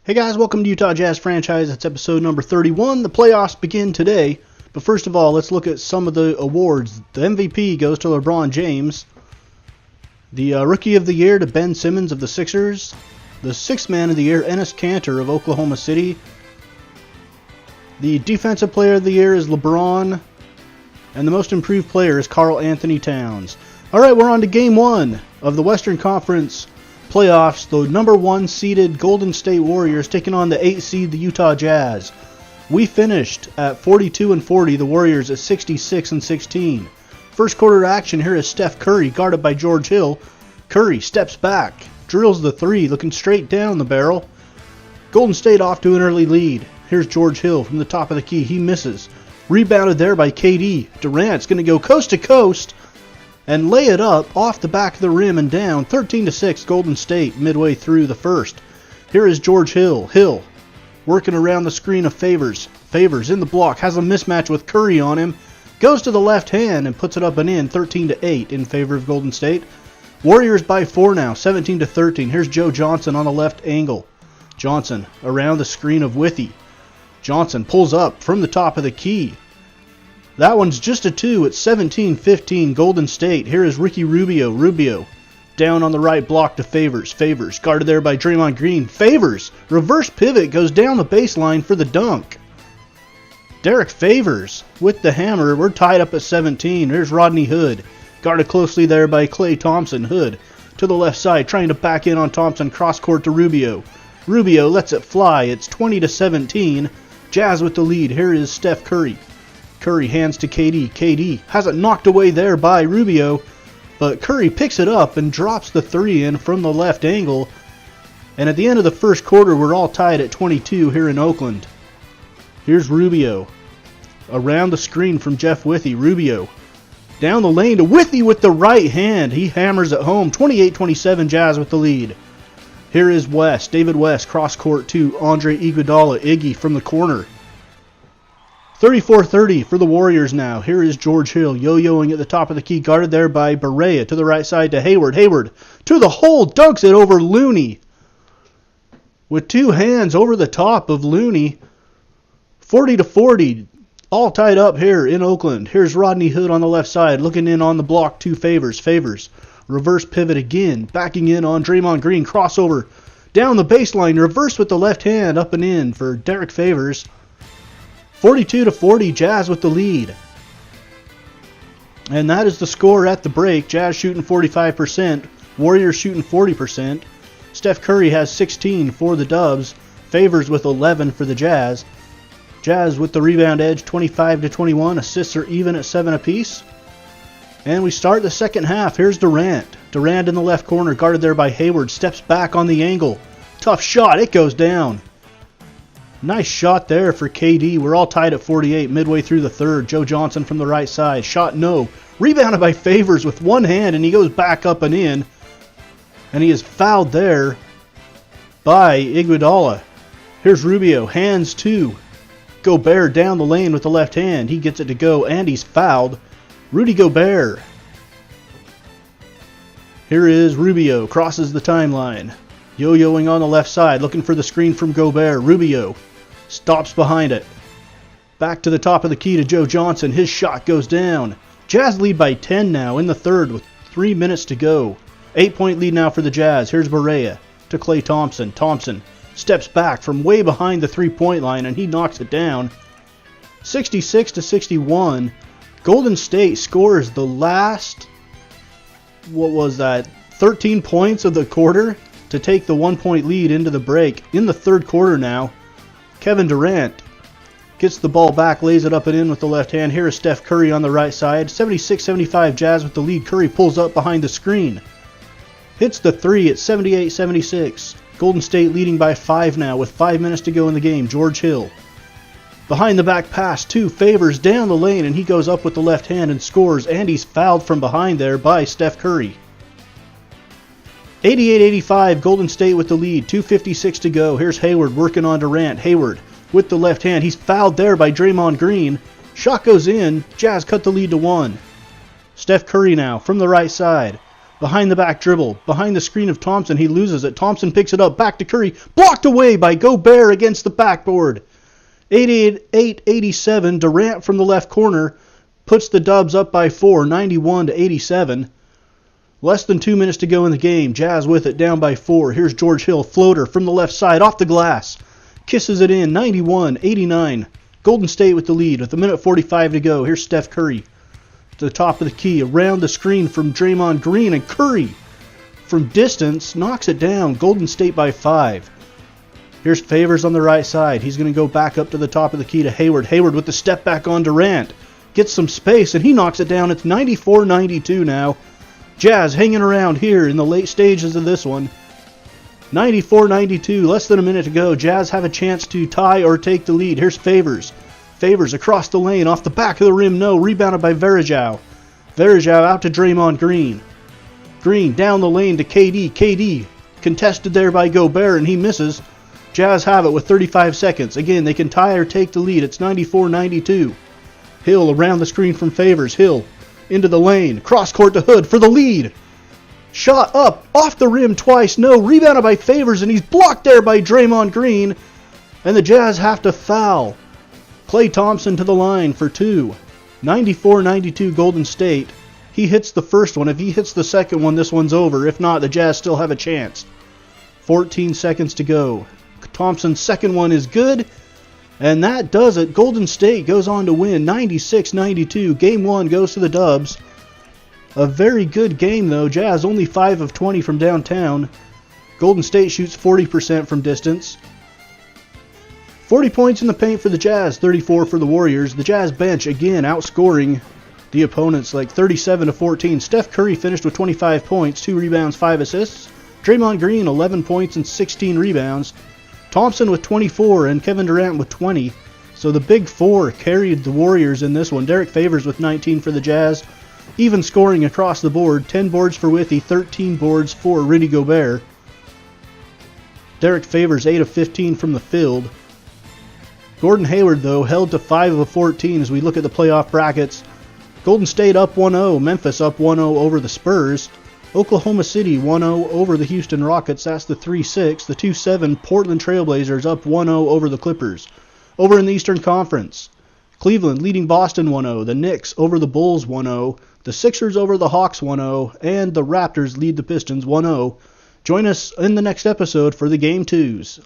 Hey guys, welcome to Utah Jazz Franchise. It's episode number 31. The playoffs begin today. But first of all, let's look at some of the awards. The MVP goes to LeBron James. The Rookie of the Year to Ben Simmons of the Sixers. The Sixth Man of the Year, Enes Kanter of Oklahoma City. The Defensive Player of the Year is LeBron. And the Most Improved Player is Karl Anthony Towns. Alright, we're on to Game 1 of the Western Conference playoffs. The number 1 seeded Golden State Warriors taking on the 8 seed the Utah Jazz. We finished at 42-40, the Warriors at 66-16. First quarter action here is Steph Curry guarded by George Hill. Curry steps back, drills the three, looking straight down the barrel. Golden State off to an early lead. Here's George Hill from the top of the key. He misses. Rebounded there by KD. Durant's going to go coast to coast and lay it up off the back of the rim and down. 13-6 Golden State midway through the first. Here is George Hill. Hill working around the screen of Favors. Favors in the block, has a mismatch with Curry on him. Goes to the left hand and puts it up and in. 13-8 in favor of Golden State. Warriors by 4 now, 17-13. Here's Joe Johnson on the left angle. Johnson around the screen of Withey. Johnson pulls up from the top of the key. That one's just a 2 at 17-15 Golden State. Here is Ricky Rubio. Rubio down on the right block to Favors. Favors guarded there by Draymond Green. Favors reverse pivot, goes down the baseline for the dunk. Derek Favors with the hammer. We're tied up at 17. Here's Rodney Hood guarded closely there by Klay Thompson. Hood to the left side trying to back in on Thompson. Cross court to Rubio. Rubio lets it fly. It's 20-17. Jazz with the lead. Here is Steph Curry. Curry hands to KD. KD has it knocked away there by Rubio, but Curry picks it up and drops the three in from the left angle. And at the end of the first quarter, we're all tied at 22 here in Oakland. Here's Rubio around the screen from Jeff Withey. Rubio down the lane to Withey with the right hand. He hammers it home. 28-27 Jazz with the lead. Here is West. David West cross court to Andre Iguodala. Iggy from the corner. 34-30 for the Warriors now. Here is George Hill yo-yoing at the top of the key, guarded there by Barea. To the right side to Hayward. Hayward to the hole, dunks it over Looney. With two hands over the top of Looney. 40-40, all tied up here in Oakland. Here's Rodney Hood on the left side, looking in on the block to Favors. Favors, reverse pivot again, backing in on Draymond Green. Crossover down the baseline, reverse with the left hand, up and in for Derek Favors. 42-40, Jazz with the lead. And that is the score at the break. Jazz shooting 45%, Warriors shooting 40%. Steph Curry has 16 for the Dubs, Favors with 11 for the Jazz. Jazz with the rebound edge, 25-21. Assists are even at 7 apiece. And we start the second half. Here's Durant. Durant in the left corner, guarded there by Hayward. Steps back on the angle. Tough shot. It goes down. Nice shot there for KD. We're all tied at 48 midway through the third. Joe Johnson from the right side. Shot no. Rebounded by Favors with one hand, and he goes back up and in. And he is fouled there by Iguodala. Here's Rubio. Hands to Gobert down the lane with the left hand. He gets it to go, and he's fouled. Rudy Gobert. Here is Rubio. Crosses the timeline. Yo-yoing on the left side, looking for the screen from Gobert. Rubio stops behind it. Back to the top of the key to Joe Johnson. His shot goes down. Jazz lead by 10 now in the third with 3 minutes to go. 8-point lead now for the Jazz. Here's Barea to Klay Thompson. Thompson steps back from way behind the three-point line, and he knocks it down. 66-61. Golden State scores the last, 13 points of the quarter to take the 1-point lead into the break. In the third quarter now, Kevin Durant gets the ball back, lays it up and in with the left hand. Here is Steph Curry on the right side. 76-75 Jazz with the lead. Curry pulls up behind the screen. Hits the three at 78-76. Golden State leading by 5 now with 5 minutes to go in the game. George Hill. Behind the back pass to Favors down the lane, and he goes up with the left hand and scores, and he's fouled from behind there by Steph Curry. 88-85, Golden State with the lead. 2:56 to go. Here's Hayward working on Durant. Hayward with the left hand. He's fouled there by Draymond Green. Shot goes in. Jazz cut the lead to 1. Steph Curry now from the right side. Behind the back dribble. Behind the screen of Thompson. He loses it. Thompson picks it up. Back to Curry. Blocked away by Gobert against the backboard. 88-87. Durant from the left corner puts the Dubs up by 4. 91-87. Less than 2 minutes to go in the game. Jazz with it, down by 4. Here's George Hill. Floater from the left side. Off the glass. Kisses it in. 91-89. Golden State with the lead with 1:45 to go. Here's Steph Curry. To the top of the key, around the screen from Draymond Green, and Curry from distance knocks it down. Golden State by 5. Here's Favors on the right side. He's going to go back up to the top of the key to Hayward. Hayward with the step back on Durant. Gets some space, and he knocks it down. It's 94-92 now. Jazz hanging around here in the late stages of this one. 94-92, less than a minute to go. Jazz have a chance to tie or take the lead. Here's Favors. Favors across the lane, off the back of the rim, no. Rebounded by Varejao. Varejao out to Draymond Green. Green down the lane to KD. KD contested there by Gobert, and he misses. Jazz have it with 35 seconds. Again, they can tie or take the lead. It's 94-92. Hill around the screen from Favors. Hill into the lane. Cross court to Hood for the lead. Shot up, off the rim twice, no. Rebounded by Favors, and he's blocked there by Draymond Green. And the Jazz have to foul. Klay Thompson to the line for 2. 94-92 Golden State. He hits the first one. If he hits the second one, this one's over. If not, the Jazz still have a chance. 14 seconds to go. Thompson's second one is good. And that does it. Golden State goes on to win 96-92. Game 1 goes to the Dubs. A very good game, though. Jazz only 5 of 20 from downtown. Golden State shoots 40% from distance. 40 points in the paint for the Jazz, 34 for the Warriors. The Jazz bench, again, outscoring the opponents like 37-14. Steph Curry finished with 25 points, 2 rebounds, 5 assists. Draymond Green, 11 points and 16 rebounds. Thompson with 24 and Kevin Durant with 20. So the big four carried the Warriors in this one. Derek Favors with 19 for the Jazz. Even scoring across the board. 10 boards for Withy, 13 boards for Rudy Gobert. Derek Favors 8 of 15 from the field. Gordon Hayward, though, held to 5 of 14 as we look at the playoff brackets. Golden State up 1-0. Memphis up 1-0 over the Spurs. Oklahoma City 1-0 over the Houston Rockets. That's the 3-6. The 2-7 Portland Trailblazers up 1-0 over the Clippers. Over in the Eastern Conference, Cleveland leading Boston 1-0. The Knicks over the Bulls 1-0. The Sixers over the Hawks 1-0. And the Raptors lead the Pistons 1-0. Join us in the next episode for the Game 2s.